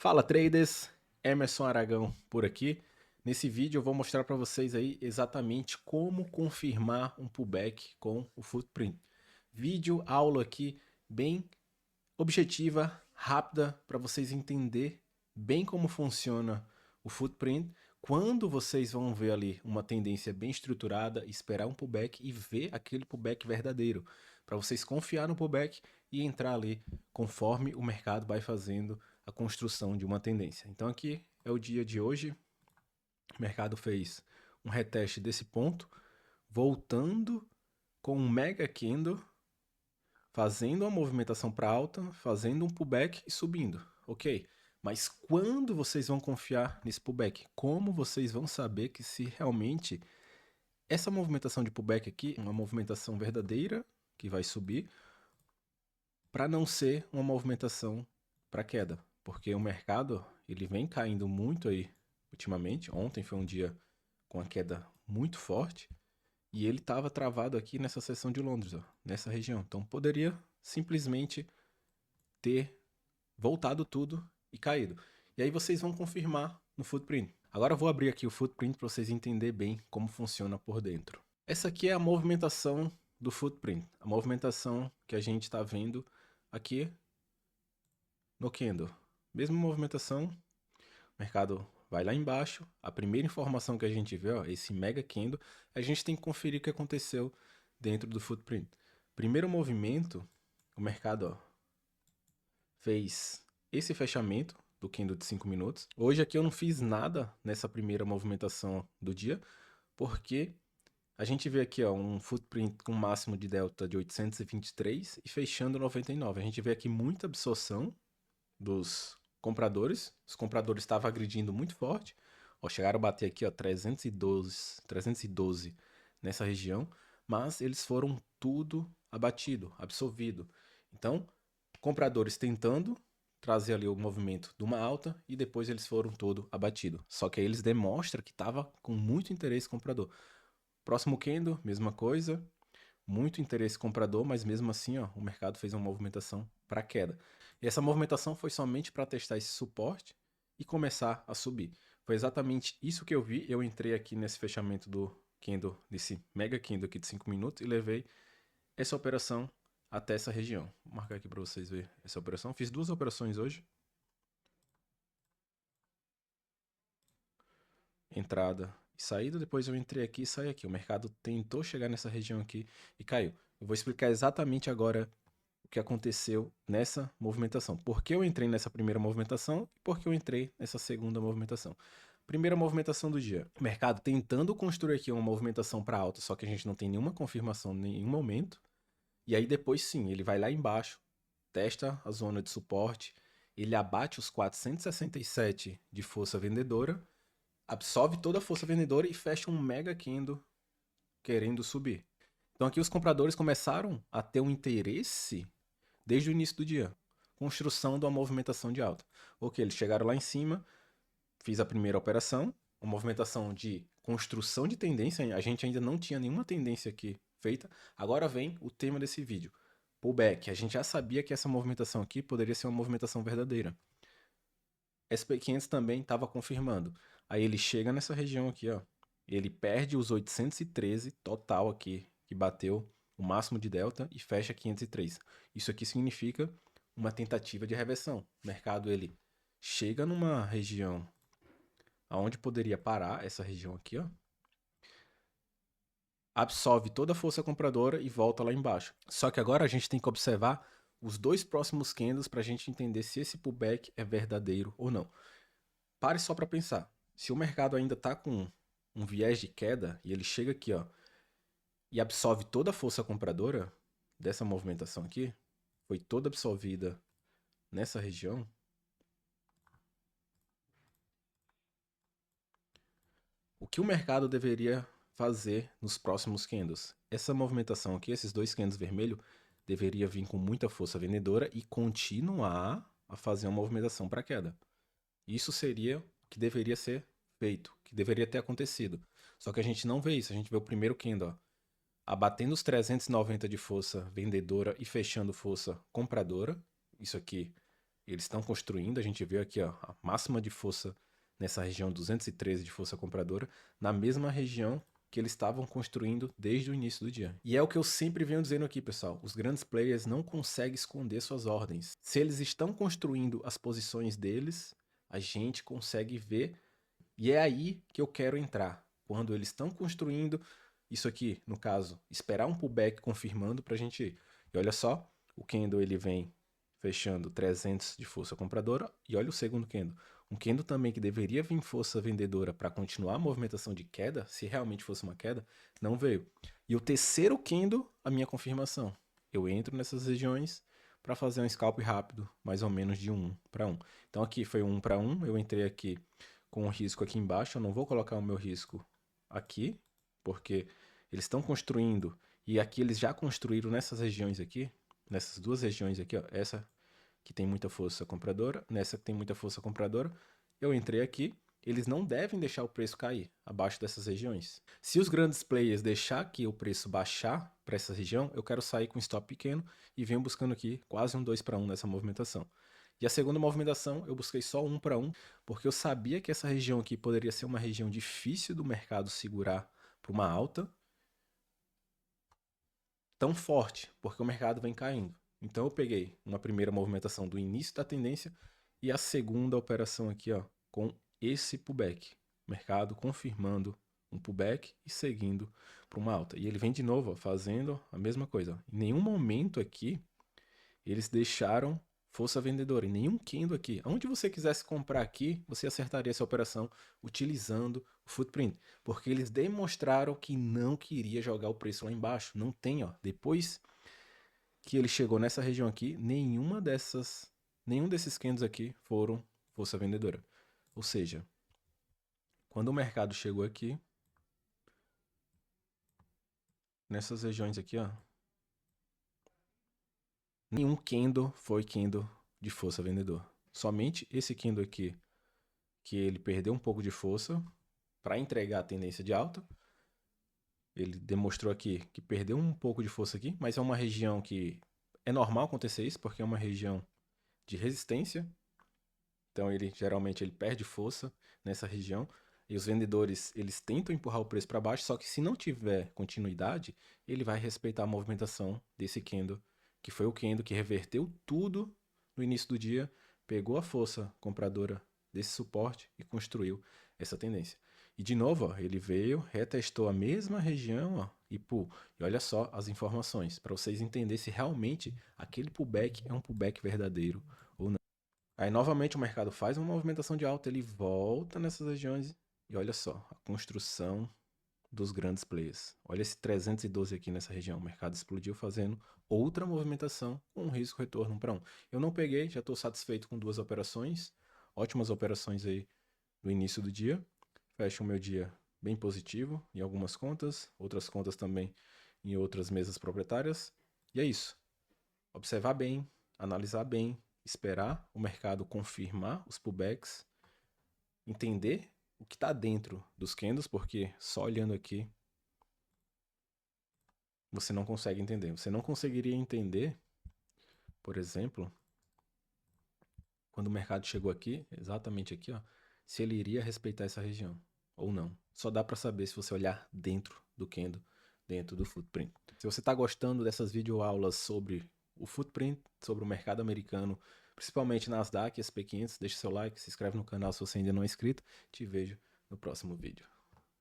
Fala traders, Emerson Aragão por aqui. Nesse vídeo eu vou mostrar para vocês aí exatamente como confirmar um pullback com o Footprint. Vídeo, aula aqui bem objetiva, rápida para vocês entender bem como funciona o Footprint. Quando vocês vão ver ali uma tendência bem estruturada, esperar um pullback e ver aquele pullback verdadeiro, para vocês confiar no pullback e entrar ali conforme o mercado vai fazendo a construção de uma tendência. Então aqui é o dia de hoje, o mercado fez um reteste desse ponto, voltando com um mega candle, fazendo uma movimentação para alta, fazendo um pullback e subindo, ok? Mas quando vocês vão confiar nesse pullback? Como vocês vão saber que se realmente essa movimentação de pullback aqui é uma movimentação verdadeira que vai subir, para não ser uma movimentação para queda? Porque o mercado ele vem caindo muito aí ultimamente. Ontem foi um dia com a queda muito forte e ele estava travado aqui nessa seção de Londres, ó, nessa região. Então poderia simplesmente ter voltado tudo e caído. E aí vocês vão confirmar no Footprint. Agora eu vou abrir aqui o Footprint para vocês entenderem bem como funciona por dentro. Essa aqui é a movimentação do Footprint, a movimentação que a gente está vendo aqui no candle. Mesma movimentação, o mercado vai lá embaixo. A primeira informação que a gente vê, ó, esse mega candle, a gente tem que conferir o que aconteceu dentro do Footprint. Primeiro movimento, o mercado ó, fez esse fechamento do candle de 5 minutos. Hoje aqui eu não fiz nada nessa primeira movimentação do dia, porque a gente vê aqui ó, um Footprint com máximo de delta de 823 e fechando 99. A gente vê aqui muita absorção dos compradores. Os compradores estavam agredindo muito forte. Ó, chegaram a bater aqui ó, 312 nessa região, mas eles foram tudo abatido, absorvido. Então, compradores tentando trazer ali o movimento de uma alta e depois eles foram todo abatido. Só que aí eles demonstram que estava com muito interesse comprador. Próximo candle, mesma coisa, muito interesse comprador, mas mesmo assim ó, o mercado fez uma movimentação para queda. E essa movimentação foi somente para testar esse suporte e começar a subir. Foi exatamente isso que eu vi. Eu entrei aqui nesse fechamento do candle, desse mega candle aqui de 5 minutos e levei essa operação até essa região. Vou marcar aqui para vocês verem essa operação. Fiz duas operações hoje. Entrada e saída. Depois eu entrei aqui e saí aqui. O mercado tentou chegar nessa região aqui e caiu. Eu vou explicar exatamente agora o que aconteceu nessa movimentação. Por que eu entrei nessa primeira movimentação e por que eu entrei nessa segunda movimentação. Primeira movimentação do dia. O mercado tentando construir aqui uma movimentação para alta, só que a gente não tem nenhuma confirmação em nenhum momento. E aí depois sim, ele vai lá embaixo, testa a zona de suporte, ele abate os 467 de força vendedora, absorve toda a força vendedora e fecha um mega candle querendo subir. Então aqui os compradores começaram a ter um interesse desde o início do dia. Construção de uma movimentação de alta. Ok, eles chegaram lá em cima, fiz a primeira operação, uma movimentação de construção de tendência. A gente ainda não tinha nenhuma tendência aqui feita. Agora vem o tema desse vídeo. Pullback. A gente já sabia que essa movimentação aqui poderia ser uma movimentação verdadeira. SP500 também estava confirmando. Aí ele chega nessa região aqui, ó. Ele perde os 813 total aqui, que bateu o máximo de delta e fecha 503. Isso aqui significa uma tentativa de reversão. O mercado ele chega numa região aonde poderia parar, essa região aqui, ó. Absorve toda a força compradora e volta lá embaixo. Só que agora a gente tem que observar os dois próximos candles para a gente entender se esse pullback é verdadeiro ou não. Pare só para pensar. Se o mercado ainda está com um viés de queda e ele chega aqui ó, e absorve toda a força compradora dessa movimentação aqui, foi toda absorvida nessa região, o que o mercado deveria fazer nos próximos candles? Essa movimentação aqui, esses dois candles vermelhos, deveria vir com muita força vendedora e continuar a fazer uma movimentação para queda. Isso seria o que deveria ser feito, que deveria ter acontecido. Só que a gente não vê isso, a gente vê o primeiro candle, ó, abatendo os 390 de força vendedora e fechando força compradora. Isso aqui eles estão construindo, a gente vê aqui ó, a máxima de força nessa região 213 de força compradora, na mesma região que eles estavam construindo desde o início do dia. E é o que eu sempre venho dizendo aqui, pessoal. Os grandes players não conseguem esconder suas ordens. Se eles estão construindo as posições deles, a gente consegue ver. E é aí que eu quero entrar. Quando eles estão construindo isso aqui, no caso, esperar um pullback confirmando para a gente ir. E olha só, o candle ele vem fechando 300 de força compradora. E olha o segundo candle. Um candle também que deveria vir força vendedora para continuar a movimentação de queda, se realmente fosse uma queda, não veio. E o terceiro candle, a minha confirmação. Eu entro nessas regiões para fazer um scalp rápido, mais ou menos de 1 para 1. Então aqui foi 1 para 1, eu entrei aqui com o risco aqui embaixo, eu não vou colocar o meu risco aqui, porque eles estão construindo, e aqui eles já construíram nessas regiões aqui, nessas duas regiões aqui, ó, essa que tem muita força compradora, nessa que tem muita força compradora, eu entrei aqui, eles não devem deixar o preço cair abaixo dessas regiões. Se os grandes players deixar aqui o preço baixar para essa região, eu quero sair com stop pequeno e venho buscando aqui quase um 2 para 1 nessa movimentação. E a segunda movimentação eu busquei só 1 para 1, porque eu sabia que essa região aqui poderia ser uma região difícil do mercado segurar para uma alta tão forte, porque o mercado vem caindo. Então eu peguei uma primeira movimentação do início da tendência e a segunda operação aqui, ó, com esse pullback. Mercado confirmando um pullback e seguindo para uma alta. E ele vem de novo, ó, fazendo a mesma coisa. Ó. Em nenhum momento aqui eles deixaram força vendedora, em nenhum candle aqui. Onde você quisesse comprar aqui, você acertaria essa operação utilizando o footprint, porque eles demonstraram que não queria jogar o preço lá embaixo. Não tem, ó. Depois que ele chegou nessa região aqui, nenhum desses candles aqui foram força vendedora. Ou seja, quando o mercado chegou aqui, nessas regiões aqui, ó, nenhum candle foi candle de força vendedor. Somente esse candle aqui, que ele perdeu um pouco de força para entregar a tendência de alta. Ele demonstrou aqui que perdeu um pouco de força aqui, mas é uma região que é normal acontecer isso, porque é uma região de resistência. Então ele geralmente ele perde força nessa região e os vendedores eles tentam empurrar o preço para baixo, só que se não tiver continuidade, ele vai respeitar a movimentação desse candle, que foi o candle que reverteu tudo no início do dia, pegou a força compradora desse suporte e construiu essa tendência. E de novo, ó, ele veio, retestou a mesma região, ó, e olha só as informações, para vocês entenderem se realmente aquele pullback é um pullback verdadeiro ou não. Aí novamente o mercado faz uma movimentação de alta, ele volta nessas regiões e olha só, a construção dos grandes players. Olha esse 312 aqui nessa região, o mercado explodiu fazendo outra movimentação com um risco retorno para 1. Eu não peguei, já estou satisfeito com duas operações, ótimas operações aí no início do dia. Fecho o meu dia bem positivo em algumas contas, outras contas também em outras mesas proprietárias. E é isso. Observar bem, analisar bem, esperar o mercado confirmar os pullbacks, entender o que está dentro dos candles, porque só olhando aqui você não consegue entender. Você não conseguiria entender, por exemplo, quando o mercado chegou aqui, exatamente aqui, ó, se ele iria respeitar essa região ou não. Só dá para saber se você olhar dentro do candle, dentro do footprint. Se você está gostando dessas videoaulas sobre o footprint, sobre o mercado americano, principalmente Nasdaq e SP500, deixa seu like, se inscreve no canal se você ainda não é inscrito. Te vejo no próximo vídeo.